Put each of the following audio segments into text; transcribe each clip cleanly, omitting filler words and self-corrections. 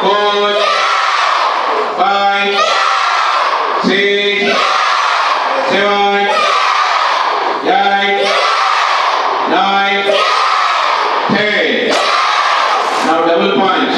4, 5, 6, 7, 8, 9, 10. Now double punch.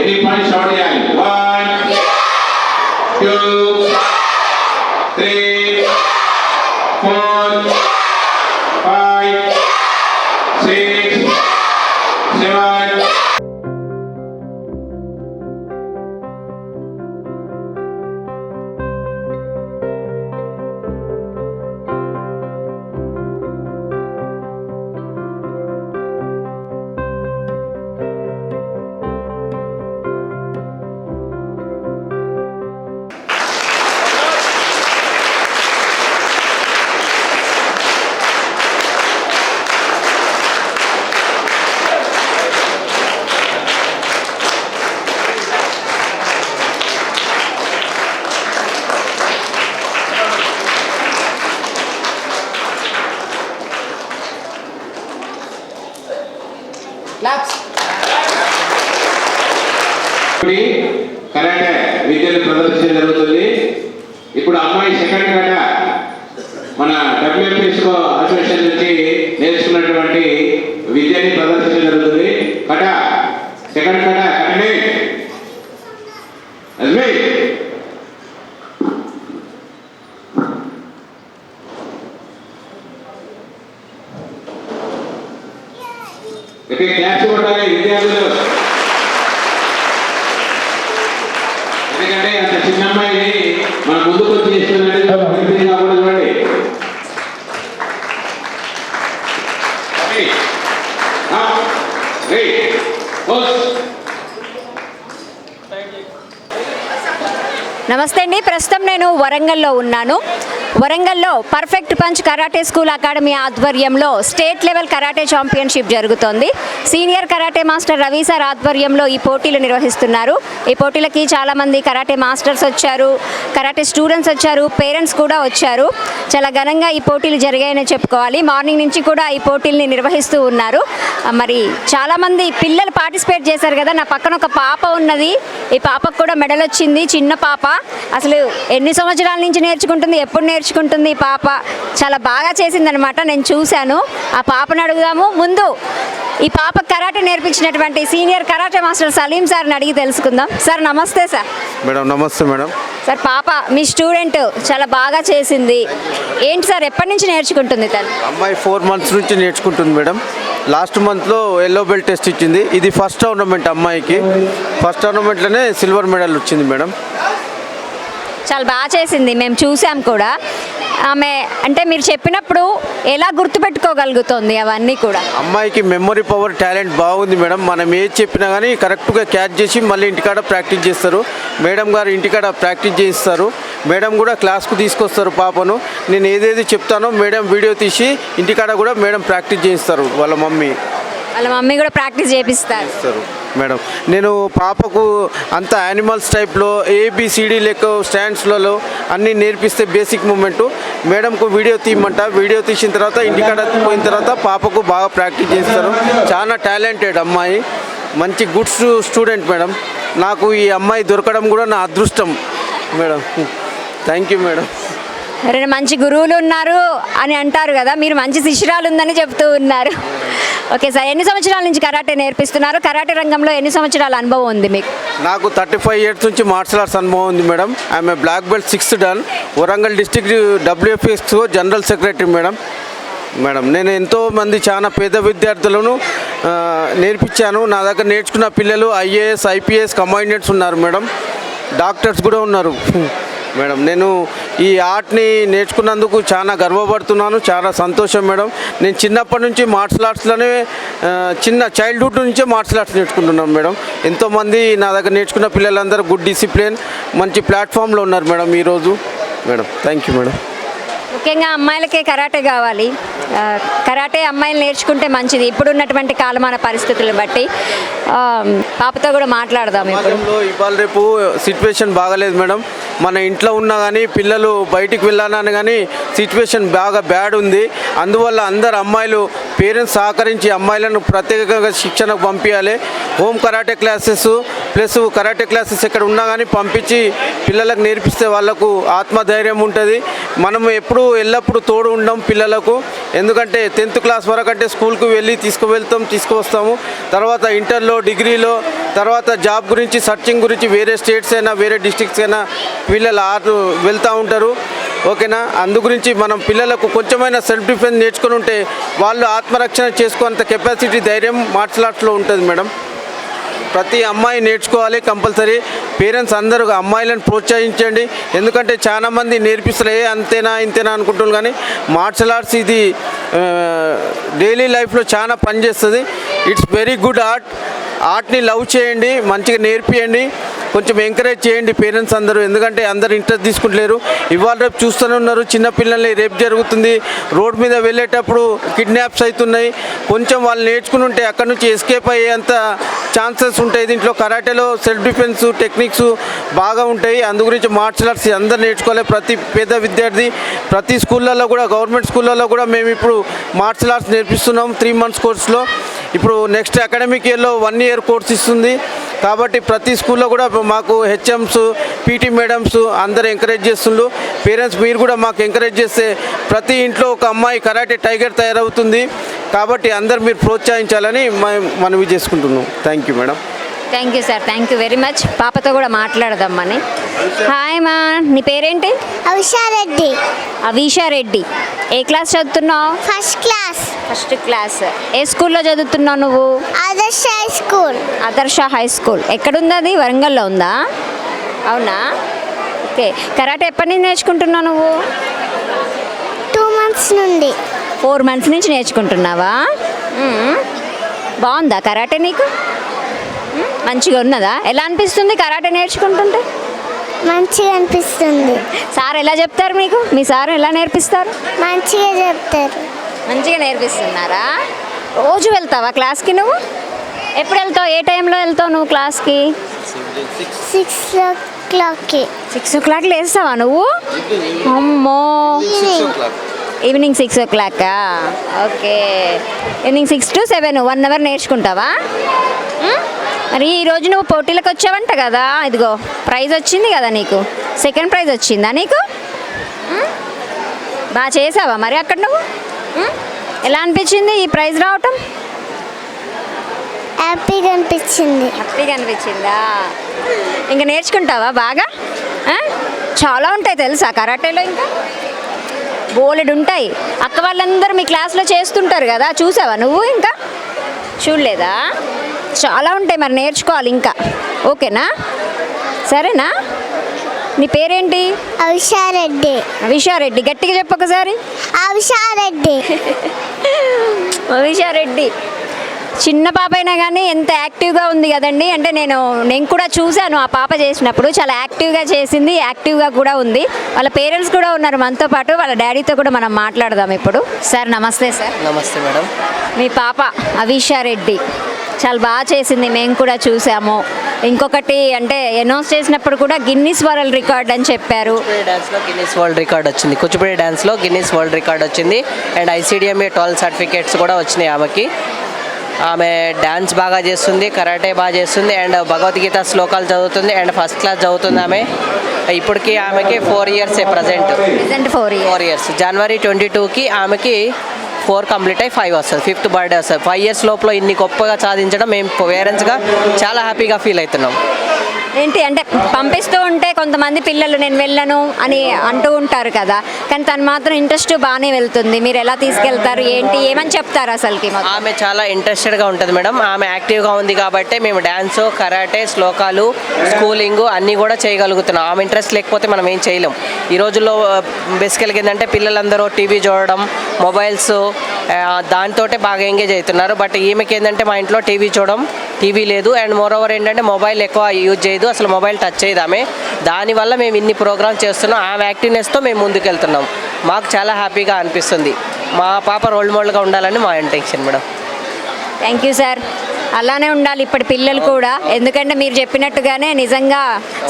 Any punch shot చేయాలి. 1, 2, 3, 4, 5, 6, 7. Karate విద్యను ప్రదర్శన జరుగుతుంది. ఇప్పుడు అమ్మాయి సెకండ్ కట మన డబ్ల్యూఎఫ్ఎస్కో అసోసియేషన్ నుంచి నేర్చుకున్నటువంటి విద్యని ప్రదర్శన జరుగుతుంది. కట సెకండ్ కట కటండి. ఇక్కడ క్లాస్ కొట్టాలి విద్యార్థులు. ఎందుకంటే అంత చిన్న అమ్మాయిని మన ముందుకు వచ్చి చేస్తున్నట్టు కాకూడదు. చూడండి, నమస్తే అండి. ప్రస్తుతం నేను వరంగల్లో ఉన్నాను. వరంగల్లో perfect punch karate school academy ఆధ్వర్యంలో స్టేట్ లెవెల్ కరాటే ఛాంపియన్షిప్ జరుగుతోంది. Senior karate master Ravi sir ఆధ్వర్యంలో ఈ పోటీలు నిర్వహిస్తున్నారు. ఈ పోటీలకి చాలామంది కరాటే మాస్టర్స్ వచ్చారు, కరాటే స్టూడెంట్స్ వచ్చారు, పేరెంట్స్ కూడా వచ్చారు. చాలా ఘనంగా ఈ పోటీలు జరిగాయని చెప్పుకోవాలి. మార్నింగ్ నుంచి కూడా ఈ పోటీల్ని నిర్వహిస్తూ ఉన్నారు. మరి చాలామంది పిల్లలు పార్టిసిపేట్ చేశారు కదా. నా పక్కన ఒక పాప ఉన్నది. ఈ పాపకు కూడా మెడల్ వచ్చింది. చిన్న పాప, అసలు ఎన్ని సంవత్సరాల నుంచి నేర్చుకుంటుంది, ఎప్పుడు నేర్చుకుంటుంది ఈ పాప? చాలా బాగా చేసిందనమాట. నేను చూశాను. ఆ పాపను అడుగుదాము. ముందు ఈ పాప కరాటే నేర్పించినటువంటి సీనియర్ కరాటే మాస్టర్ సలీం సార్ని అడిగి తెలుసుకుందాం. సార్ నమస్తే. సార్ మేడం నమస్తే మేడం. సార్ పాప మీ స్టూడెంట్ చాలా బాగా చేసింది. ఏంటి సార్, ఎప్పటి నుంచి నేర్చుకుంటుంది తను? అమ్మాయి 4 months నుంచి నేర్చుకుంటుంది మేడం. లాస్ట్ మంత్లో ఎల్లో బెల్ట్ టెస్ట్ ఇచ్చింది. ఇది ఫస్ట్ టోర్నమెంట్ అమ్మాయికి. ఫస్ట్ టోర్నమెంట్లోనే సిల్వర్ మెడల్ వచ్చింది మేడం. చాలా బాగా చేసింది, మేము చూసాం కూడా. ఆమె అంటే మీరు చెప్పినప్పుడు ఎలా గుర్తుపెట్టుకోగలుగుతుంది అవన్నీ కూడా? అమ్మాయికి మెమొరీ పవర్, టాలెంట్ బాగుంది మేడం. మనం ఏది చెప్పినా కానీ కరెక్ట్గా క్యాచ్ చేసి మళ్ళీ ఇంటికాడ ప్రాక్టీస్ చేస్తారు. మేడం గారు ఇంటికాడ ప్రాక్టీస్ చేయిస్తారు. మేడం కూడా క్లాస్కు తీసుకొస్తారు పాపను. నేను ఏదేది చెప్తానో మేడం వీడియో తీసి ఇంటికాడ కూడా మేడం ప్రాక్టీస్ చేయిస్తారు. వాళ్ళ మమ్మీ కూడా ప్రాక్టీస్ చేపిస్తారు మేడం. నేను పాపకు అంత యానిమల్స్ టైప్లో ABCD లెక్క స్టాండ్స్లలో అన్నీ నేర్పిస్తే బేసిక్ మూమెంటు మేడంకు వీడియో తీయమంట. వీడియో తీసిన తర్వాత ఇంటికాడ పోయిన తర్వాత పాపకు బాగా ప్రాక్టీస్ చేస్తారు. చాలా టాలెంటెడ్ అమ్మాయి, మంచి గుడ్ స్టూడెంట్ మేడం. నాకు ఈ అమ్మాయి దొరకడం కూడా నా అదృష్టం మేడం. Thank you madam. ఎవరైనా మంచి గురువులు ఉన్నారు అని అంటారు కదా, మీరు మంచి శిష్యురాలు ఉందని చెప్తూ ఉన్నారు. ఓకే సార్, ఎన్ని సంవత్సరాల నుంచి కరాటే నేర్పిస్తున్నారు? కరాటే రంగంలో ఎన్ని సంవత్సరాల అనుభవం ఉంది మీకు? నాకు 35 years నుంచి మార్షల్ ఆర్ట్స్ అనుభవం ఉంది madam. I'm black belt 6th Dan, Warangal district WFS general secretary madam. నేను ఎంతోమంది చాలా పేద విద్యార్థులను నేర్పించాను. నా దగ్గర నేర్చుకున్న పిల్లలు IAS IPS కమాండెంట్స్ ఉన్నారు మేడం. డాక్టర్స్ కూడా ఉన్నారు మేడం. నేను ఈ ఆర్ట్ని నేర్చుకున్నందుకు చాలా గర్వపడుతున్నాను, చాలా సంతోషం మేడం. నేను చిన్నప్పటి నుంచి మార్షల్ ఆర్ట్స్లోనే చిన్న చైల్డ్హుడ్ నుంచే మార్షల్ ఆర్ట్స్ నేర్చుకుంటున్నాను మేడం. ఎంతోమంది నా దగ్గర నేర్చుకున్న పిల్లలందరూ గుడ్ డిసిప్లిన్, మంచి ప్లాట్ఫామ్లో ఉన్నారు మేడం ఈరోజు మేడం. Thank you madam. ముఖ్యంగా అమ్మాయిలకే కరాటే కావాలి. కరాటే అమ్మాయిలు నేర్చుకుంటే మంచిది ఇప్పుడున్నటువంటి కాలమాన పరిస్థితులను బట్టి. పాపతో కూడా మాట్లాడదాం. ఇవాళ రేపు సిచ్యువేషన్ బాగాలేదు మేడం. మన ఇంట్లో ఉన్నా కానీ పిల్లలు బయటికి వెళ్ళాలని కానీ సిచ్యువేషన్ బాగా బ్యాడ్ ఉంది. అందువల్ల అందరు అమ్మాయిలు పేరెంట్స్ సహకరించి అమ్మాయిలను ప్రత్యేకంగా శిక్షణకు పంపించాలి. Home karate classes plus karate classes ఎక్కడ ఉన్నా కానీ పంపించి పిల్లలకు నేర్పిస్తే వాళ్ళకు ఆత్మధైర్యం ఉంటుంది. మనం ఎప్పుడు ఎల్లప్పుడూ తోడు ఉండం పిల్లలకు. ఎందుకంటే 10th క్లాస్ వరకు అంటే స్కూల్కి వెళ్ళి తీసుకువస్తాము. తర్వాత ఇంటర్లో, డిగ్రీలో, తర్వాత జాబ్ గురించి, సర్చింగ్ గురించి వేరే స్టేట్స్ అయినా వేరే డిస్ట్రిక్ట్స్ అయినా పిల్లలు వెళ్తూ ఉంటారు. ఓకేనా? అందు గురించి మనం పిల్లలకు కొంచెమైనా సెల్ఫ్ డిఫెన్స్ నేర్చుకుని ఉంటే వాళ్ళు ఆత్మరక్షణ చేసుకునేంత కెపాసిటీ, ధైర్యం మార్షల్ ఆర్ట్స్లో ఉంటుంది మేడం. ప్రతి అమ్మాయి నేర్చుకోవాలి కంపల్సరీ. పేరెంట్స్ అందరూ అమ్మాయిలను ప్రోత్సహించండి. ఎందుకంటే చాలామంది నేర్పిస్తలే అంతేనా ఇంతేనా అనుకుంటున్నారు, కానీ మార్షల్ ఆర్ట్స్ ఇది డైలీ లైఫ్లో చాలా పనిచేస్తుంది. ఇట్స్ వెరీ గుడ్ ఆర్ట్ని లవ్ చేయండి, మంచిగా నేర్పియండి, కొంచెం ఎంకరేజ్ చేయండి పేరెంట్స్ అందరూ. ఎందుకంటే అందరు ఇంట్రెస్ట్ తీసుకుంటలేరు. ఇవాళ రేపు చూస్తూనే ఉన్నారు, చిన్నపిల్లల్ని రేప్ జరుగుతుంది, రోడ్ మీద వెళ్ళేటప్పుడు కిడ్నాప్స్ అవుతున్నాయి. కొంచెం వాళ్ళు నేర్చుకుని ఉంటే అక్కడ నుంచి ఎస్కేప్ అయ్యేంత ఛాన్సెస్ ఉంటాయి. దీంట్లో కరాటేలో సెల్ఫ్ డిఫెన్స్ టెక్నిక్స్ బాగా ఉంటాయి. అందు గురించి మార్షల్ ఆర్ట్స్ అందరు నేర్చుకోవాలి. ప్రతి పేద విద్యార్థి, ప్రతి స్కూళ్ళల్లో కూడా, గవర్నమెంట్ స్కూళ్ళల్లో కూడా మేము ఇప్పుడు మార్షల్ ఆర్ట్స్ నేర్పిస్తున్నాం 3 months కోర్సులో. ఇప్పుడు నెక్స్ట్ అకాడమిక్ ఇయర్లో 1 year కోర్స్ ఇస్తుంది. కాబట్టి ప్రతి స్కూల్లో కూడా మాకు హెచ్ఎమ్స్, పీటీ మేడమ్స్ అందరూ ఎంకరేజ్ చేస్తుండ్రు. పేరెంట్స్ మీరు కూడా మాకు ఎంకరేజ్ చేస్తే ప్రతి ఇంట్లో ఒక అమ్మాయి కరాటే టైగర్ తయారవుతుంది. కాబట్టి అందరు మీరు ప్రోత్సహించాలని మనవి చేసుకుంటున్నాం. Thank you madam. Thank you sir, thank you very much. పాపతో కూడా మాట్లాడదామని. హాయ్ మా, నీ పేరేంటి? ఉషారెడ్డి. అవిషారెడ్డి. ఏ క్లాస్ చదువుతున్నావు? First class. First class. ఏ స్కూల్లో చదువుతున్నావు నువ్వు? Adarsha high school. Adarsha high school. ఎక్కడుంది అది? వరంగల్లో ఉందా? అవునా? ఓకే. కరాటే ఎప్పటి నుంచి నేర్చుకుంటున్నావు నువ్వు? 2 months నుండి. 4 months నుంచి నేర్చుకుంటున్నావా? బాగుందా కరాటే నీకు? మంచిగా ఉన్నదా? ఎలా అనిపిస్తుంది కరాటే నేర్చుకుంటుంటే? మంచిగా అనిపిస్తుంది. సార్ ఎలా చెప్తారు మీకు? మీ సార్ ఎలా నేర్పిస్తారు? మంచిగా చెప్తారు. మంచిగా నేర్పిస్తున్నారా? రోజు వెళ్తావా క్లాస్కి నువ్వు? ఎప్పుడు వెళ్తావు? ఏ టైంలో వెళ్తావు నువ్వు క్లాస్కి? 6 o'clockకి. 6 o'clock లేస్తావా నువ్వు? అమ్మో. Evening 6 o'clock. Okay. Evening 6 to 7 1 hour నేర్చుకుంటావా? మరి ఈరోజు నువ్వు పోటీలకు వచ్చావంట కదా, ఇదిగో ప్రైజ్ వచ్చింది కదా నీకు. 2nd prize వచ్చిందా నీకు? బాగా చేసావా మరి అక్కడ నువ్వు? ఎలా అనిపించింది ఈ ప్రైజ్ రావటం? హ్యాపీగా అనిపించింది. హ్యాపీగా అనిపించిందా? ఇంకా నేర్చుకుంటావా బాగా? చాలా ఉంటాయి తెలుసా కరాటేలో, ఇంకా బోలెడు ఉంటాయి. అక్క వాళ్ళందరూ మీ క్లాస్లో చేస్తుంటారు కదా, చూసావా నువ్వు? ఇంకా చూడలేదా? చాలా ఉంటాయి, మరి నేర్చుకోవాలి ఇంకా. ఓకేనా? సరేనా? నీ పేరేంటి? ఉషారెడ్డి. విషారెడ్డి. గట్టిగా చెప్పు ఒకసారి. ఉషారెడ్డి. విషారెడ్డి. చిన్న పాప అయినా కానీ ఎంత యాక్టివ్గా ఉంది కదండి. అంటే నేను కూడా చూశాను ఆ పాప చేసినప్పుడు, చాలా యాక్టివ్గా చేసింది, యాక్టివ్గా కూడా ఉంది. వాళ్ళ పేరెంట్స్ కూడా ఉన్నారు మనతో పాటు, వాళ్ళ డాడీతో కూడా మనం మాట్లాడదాం ఇప్పుడు. సార్ నమస్తే. సార్ నమస్తే మేడం. మీ పాప అవిషారెడ్డి చాలా బాగా చేసింది, మేము కూడా చూసాము. ఇంకొకటి అంటే అనౌన్స్ చేసినప్పుడు కూడా గిన్నిస్ వరల్డ్ రికార్డ్ అని చెప్పారు. డాన్స్లో గిన్నిస్ వరల్డ్ రికార్డ్ వచ్చింది. కూచిపూడి డాన్స్లో గిన్నిస్ వరల్డ్ రికార్డ్ వచ్చింది. అండ్ ICDMA 12 సర్టిఫికేట్స్ కూడా వచ్చినాయి ఆమెకి. ఆమె డ్యాన్స్ బాగా చేస్తుంది, కరాటే బాగా చేస్తుంది, అండ్ భగవద్గీత శ్లోకాలు చదువుతుంది, అండ్ ఫస్ట్ క్లాస్ చదువుతుంది ఆమె. ఇప్పటికి ఆమెకి 4 years ప్రెజెంట్ 4 years. January 22కి ఆమెకి 4 కంప్లీట్ అయ్యి 5 వస్తుంది. 5th birthday వస్తుంది. 5 years లోపల ఇన్ని గొప్పగా సాధించడం మేము పేరెంట్స్గా చాలా హ్యాపీగా ఫీల్ అవుతున్నాం. ఏంటి అంటే పంపిస్తూ ఉంటే కొంతమంది పిల్లలు నేను వెళ్ళను అని అంటూ ఉంటారు కదా, కానీ తను మాత్రం ఇంట్రెస్ట్ బాగానే వెళ్తుంది. మీరు ఎలా తీసుకెళ్తారు, ఏంటి, ఏమని చెప్తారు అసలుకి? ఆమె చాలా ఇంట్రెస్టెడ్గా ఉంటుంది మేడం. ఆమె యాక్టివ్గా ఉంది కాబట్టి మేము డ్యాన్స్, కరాటే, శ్లోకాలు, స్కూలింగ్ అన్నీ కూడా చేయగలుగుతున్నాం. ఆమె ఇంట్రెస్ట్ లేకపోతే మనం ఏం చేయలేం. ఈ రోజుల్లో బేసికల్గా ఏంటంటే పిల్లలందరూ టీవీ చూడడం, మొబైల్స్, దాంతో బాగా ఎంగేజ్ అవుతున్నారు. బట్ ఈమెకి ఏంటంటే మా ఇంట్లో టీవీ లేదు, అండ్ మోరోవర్ ఏంటంటే మొబైల్ ఎక్కువ యూజ్ చేయదు, అసలు మొబైల్ టచ్ చేయదు ఆమె. దానివల్ల మేము ఇన్ని ప్రోగ్రామ్ చేస్తున్నాం. ఆమె యాక్టివ్నెస్తో మేము ముందుకెళ్తున్నాం. మాకు చాలా హ్యాపీగా అనిపిస్తుంది. మా పాప రోల్ మోడల్గా ఉండాలని మా intention madam. Thank you sir. అలానే ఉండాలి ఇప్పటి పిల్లలు కూడా, ఎందుకంటే మీరు చెప్పినట్టుగానే నిజంగా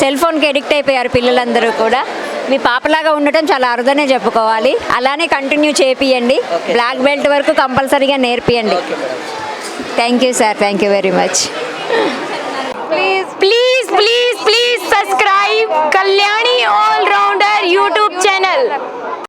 సెల్ ఫోన్కి ఎడిక్ట్ అయిపోయారు పిల్లలందరూ కూడా. మీ పాపలాగా ఉండటం చాలా అరుదనే చెప్పుకోవాలి. అలానే కంటిన్యూ చేపియండి, బ్లాక్ బెల్ట్ వరకు కంపల్సరీగా నేర్పియండి. Thank you sir, thank you very much. Please please subscribe Kalyan